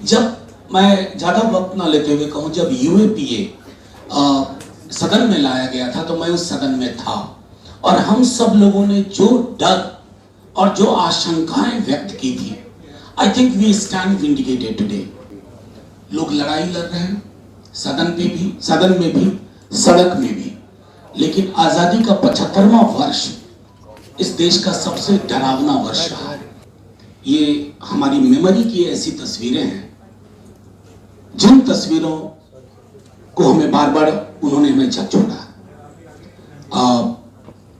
जब मैं ज़्यादा वक्त ना लेते हुए कहूँ, जब यूएपीए सदन में लाया गया था तो मैं उस सदन में था और हम सब लोगों ने जो डर और जो आशंकाएं व्यक्त की थी, I think we stand vindicated today. लोग लड़ाई लड़ रहे हैं सदन में भी, सड़क में भी, लेकिन आजादी का 75वां वर्ष इस देश का सबसे डरावना वर्ष रहा है। ये हमारी मेमोरी की ऐसी तस्वीरें हैं जिन तस्वीरों को हमें बार बार उन्होंने हमें झकझोरा।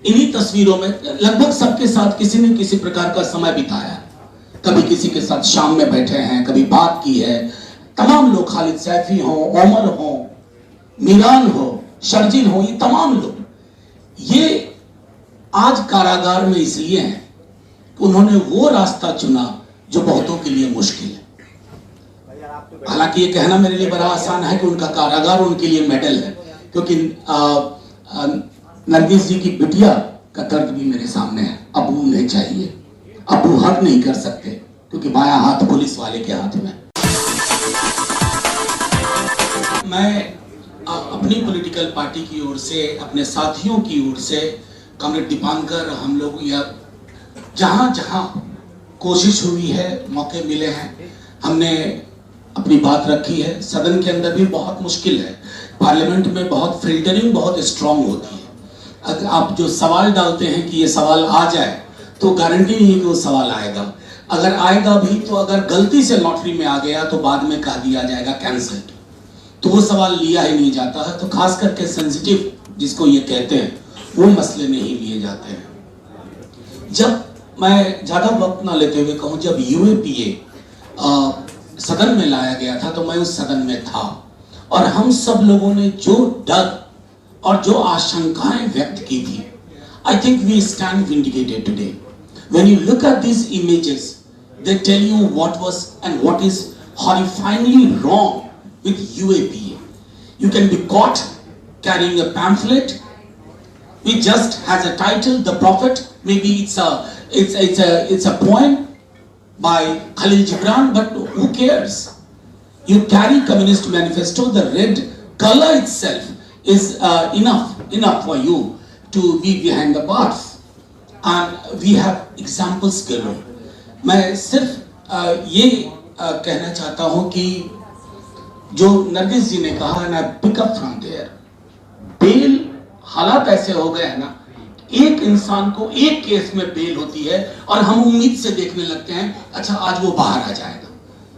इन्हीं तस्वीरों में लगभग सबके साथ किसी न किसी प्रकार का समय बिताया, कभी किसी के साथ शाम में बैठे हैं, कभी बात की है। तमाम लोग, खालिद सैफी हो, ओमर हो, मीरान हो, शर्जिल हो, ये तमाम लोग ये आज कारागार में इसलिए हैं कि उन्होंने वो रास्ता चुना जो बहुतों के लिए मुश्किल है। हालांकि ये कहना मेरे लिए बड़ा आसान है कि उनका कारागार उनके लिए मेडल है, क्योंकि नरगिस जी की बिटिया का दर्द भी मेरे सामने है। अबू नहीं चाहिए, अबू हक नहीं कर सकते क्योंकि बायां हाथ पुलिस वाले के हाथ में। मैं अपनी पॉलिटिकल पार्टी की ओर से, अपने साथियों की ओर से, कॉमरेड दीपांकर, हम लोग या जहां जहां कोशिश हुई है, मौके मिले हैं, हमने अपनी बात रखी है। सदन के अंदर भी बहुत मुश्किल है, पार्लियामेंट में बहुत फिल्टरिंग बहुत स्ट्रांग होती है। अगर आप जो सवाल डालते हैं कि ये सवाल आ जाए तो गारंटी नहीं है कि वो सवाल आएगा। अगर आएगा भी तो अगर गलती से लॉटरी में आ गया तो बाद में कह दिया जाएगा कैंसिल, तो वो सवाल लिया ही नहीं जाता है। तो खास करके सेंसिटिव जिसको ये कहते हैं वो मसले नहीं लिए जाते हैं। जब मैं ज़्यादा वक्त ना लेते हुए कहूँ, जब यूएपीए सदन में लाया गया था तो मैं उस सदन में था और हम सब लोगों ने जो डर और जो आशंकाएं व्यक्त की थी, I think we stand vindicated today. When you look at this images, they tell you what was and what is horrifyingly wrong with UAPA. You can be caught carrying a pamphlet which just has a title, The Prophet. Maybe it's a poem by Khalil Gibran, but who cares? You carry Communist Manifesto. The red color itself is enough for you to be behind the bars. And we have examples galore. मैं सिर्फ ये कहना चाहता हूँ कि जो नरगिस जी ने कहा है ना, पिक अप फ्रॉम देयर, बेल हालात ऐसे हो गए हैं ना, एक इंसान को एक केस में बेल होती है और हम उम्मीद से देखने लगते हैं अच्छा आज वो बाहर आ जाएगा।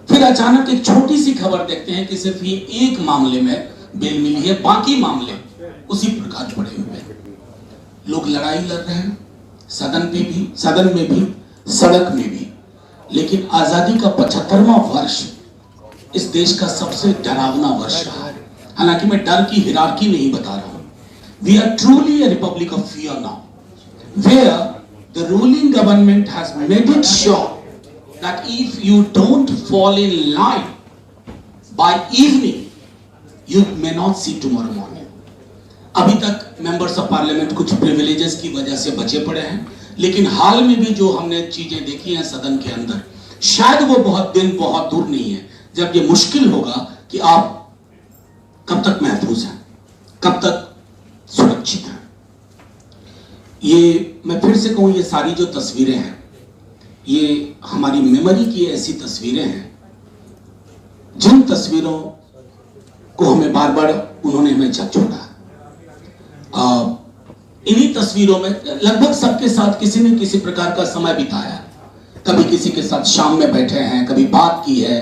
फिर अचानक एक छोटी सी खबर देखते हैं कि सिर्फ ये एक मामले में बेल मिली है, बाकी मामले उसी प्रकार पड़े हुए हैं। लोग लड़ाई लड़ रहे हैं सदन में भी, सड़क में भी, लेकिन आजादी का 75वां वर्ष इस देश का सबसे डरावना वर्ष रहा है। हालांकि मैं डर की हिरार्की नहीं बता रहा हूं। We are truly a republic of fear now, where the ruling government has made it sure that if you don't fall in line by evening, you may not see tomorrow morning. अभी तक members of parliament कुछ privileges की वजह से बचे पड़े हैं, लेकिन हाल में भी जो हमने चीजें देखी हैं सदन के अंदर, शायद वो बहुत दूर नहीं है जब ये मुश्किल होगा कि आप कब तक महफूज हैं, कब तक सुरक्षित हैं। ये मैं फिर से कहूं, ये सारी जो तस्वीरें हैं ये हमारी मेमोरी की ऐसी तस्वीरें हैं जिन तस्वीरों को हमें बार बार उन्होंने हमें झकझोरा। इन्हीं तस्वीरों में लगभग सबके साथ किसी न किसी प्रकार का समय बिताया, कभी किसी के साथ शाम में बैठे हैं, कभी बात की है।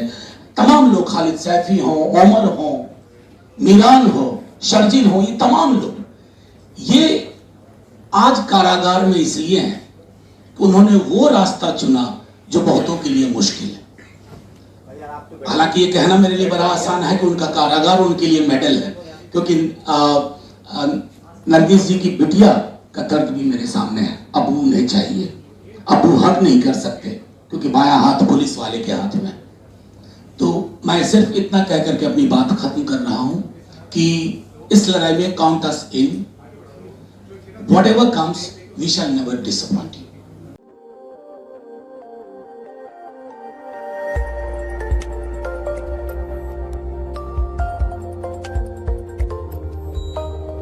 तमाम लोग, खालिद सैफी हो, ओमर हो, मीरान हो, शर्जिल हो, ये तमाम लोग ये आज कारागार में इसलिए हैं कि उन्होंने वो रास्ता चुना जो बहुतों के लिए मुश्किल है। हालांकि ये कहना मेरे लिए बड़ा आसान है कि उनका कारागार उनके लिए मेडल है, क्योंकि नरगिस जी की बिटिया का दर्द भी मेरे सामने है। अबू नहीं चाहिए, अबू हक नहीं कर सकते क्योंकि बायां हाथ पुलिस वाले के हाथ में। तो मैं सिर्फ इतना कह करके अपनी बात खत्म कर रहा हूं कि इस लड़ाई में count us in, whatever comes we shall never disappoint you.